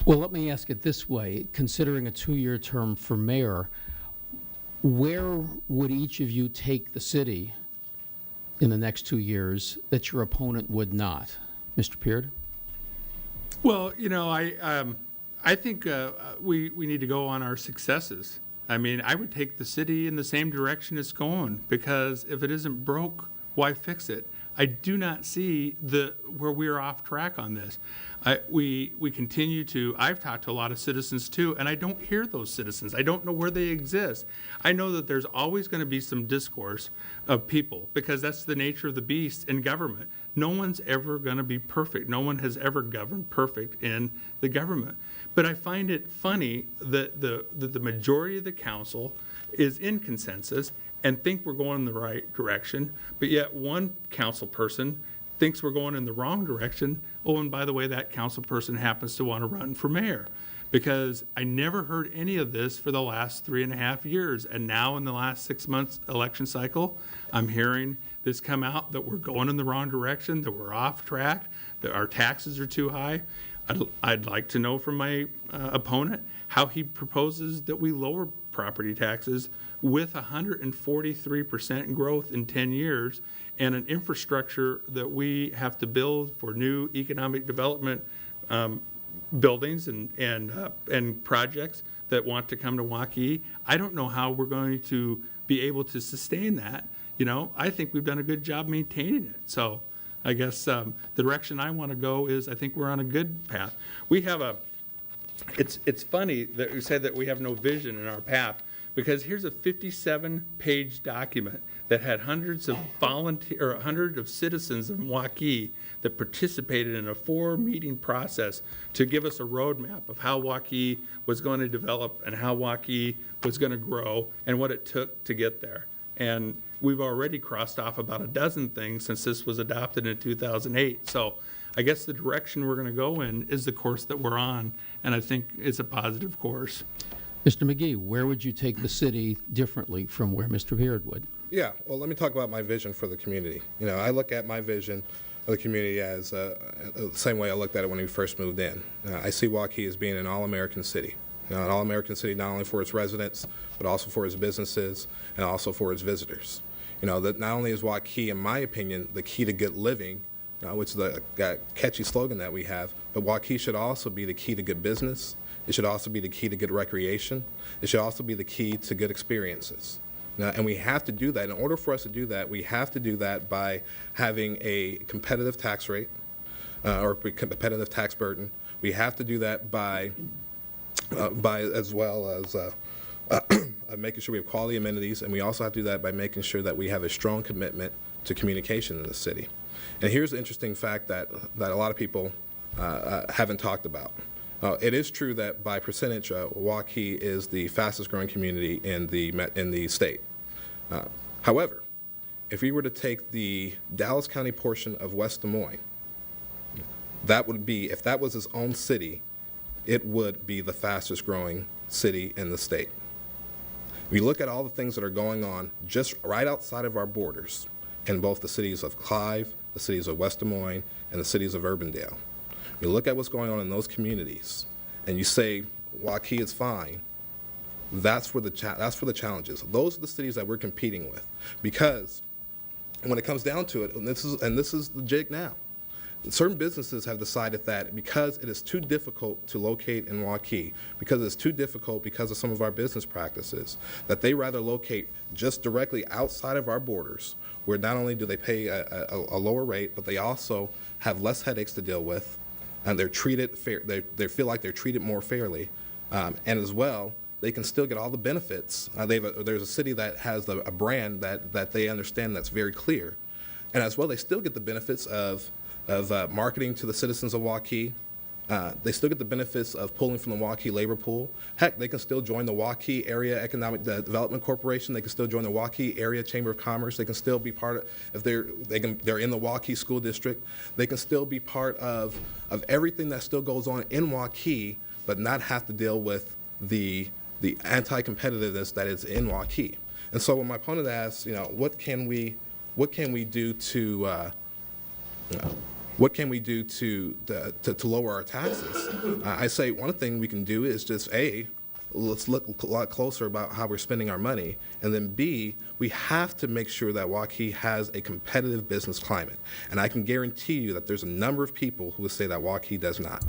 Well, let me ask it this way. Considering a 2-year term for mayor, where would each of you take the city in the next 2 years that your opponent would not? Mr. Peard? Well, I think we need to go on our successes. I mean, I would take the city in the same direction it's going, because if it isn't broke, why fix it? I do not see where we're off track on this. We continue to, I've talked to a lot of citizens too, and I don't hear those citizens. I don't know where they exist. I know that there's always going to be some discourse of people, because that's the nature of the beast in government. No one's ever going to be perfect. No one has ever governed perfect in the government. But I find it funny that the majority of the council is in consensus and think we're going in the right direction, but yet one council person thinks we're going in the wrong direction. Oh, and by the way, that council person happens to want to run for mayor, because I never heard any of this for the last 3.5 years. And now in the last 6 months election cycle, I'm hearing this come out that we're going in the wrong direction, that we're off track, that our taxes are too high. I'd like to know from my opponent how he proposes that we lower property taxes with 143% growth in 10 years and an infrastructure that we have to build for new economic development buildings and projects that want to come to Waukee. I don't know how we're going to be able to sustain that. I think we've done a good job maintaining it. So I guess the direction I want to go is I think we're on a good path. We have it's funny that you said that we have no vision in our path, because here's a 57-page document that had hundreds of citizens of Waukee that participated in a 4-meeting process to give us a roadmap of how Waukee was going to develop and how Waukee was going to grow and what it took to get there. And we've already crossed off about a dozen things since this was adopted in 2008. So I guess the direction we're going to go in is the course that we're on, and I think it's a positive course. Mr. McGee, where would you take the city differently from where Mr. Beard would? Yeah, well, let me talk about my vision for the community. I look at my vision of the community as the same way I looked at it when we first moved in. I see Waukee as being an all-American city. An all-American city not only for its residents, but also for its businesses and also for its visitors. That not only is Waukee, in my opinion, the key to good living, which is the catchy slogan that we have, but Waukee should also be the key to good business. It should also be the key to good recreation. It should also be the key to good experiences. And we have to do that. In order for us to do that, we have to do that by having a competitive tax rate or competitive tax burden. We have to do that by as well as making sure we have quality amenities, and we also have to do that by making sure that we have a strong commitment to communication in the city. And here's the interesting fact that a lot of people haven't talked about. It is true that by percentage, Waukee is the fastest growing community in the state. However, if we were to take the Dallas County portion of West Des Moines, that would be, if that was its own city, it would be the fastest growing city in the state. We look at all the things that are going on just right outside of our borders in both the cities of Clive, the cities of West Des Moines, and the cities of Urbandale. You look at what's going on in those communities, and you say Waukee is fine. That's where the challenge is. Those are the cities that we're competing with, because when it comes down to it, and this is the jig now, certain businesses have decided that because it is too difficult to locate in Waukee, because it's too difficult because of some of our business practices, that they rather locate just directly outside of our borders, where not only do they pay a lower rate, but they also have less headaches to deal with, and they're treated fair. They feel like they're treated more fairly, and as well, they can still get all the benefits. There's a city that has a brand that they understand that's very clear, and as well, they still get the benefits of marketing to the citizens of Waukee. They still get the benefits of pulling from the Waukee labor pool. Heck, they can still join the Waukee Area Economic Development Corporation. They can still join the Waukee Area Chamber of Commerce. They can still be part of, if they're in the Waukee School District, they can still be part of everything that still goes on in Waukee, but not have to deal with the anti-competitiveness that is in Waukee. And so when my opponent asks, what can we do to what can we do to lower our taxes? I say one thing we can do is just let's look a lot closer about how we're spending our money, and then B, we have to make sure that Waukee has a competitive business climate. And I can guarantee you that there's a number of people who would say that Waukee does not.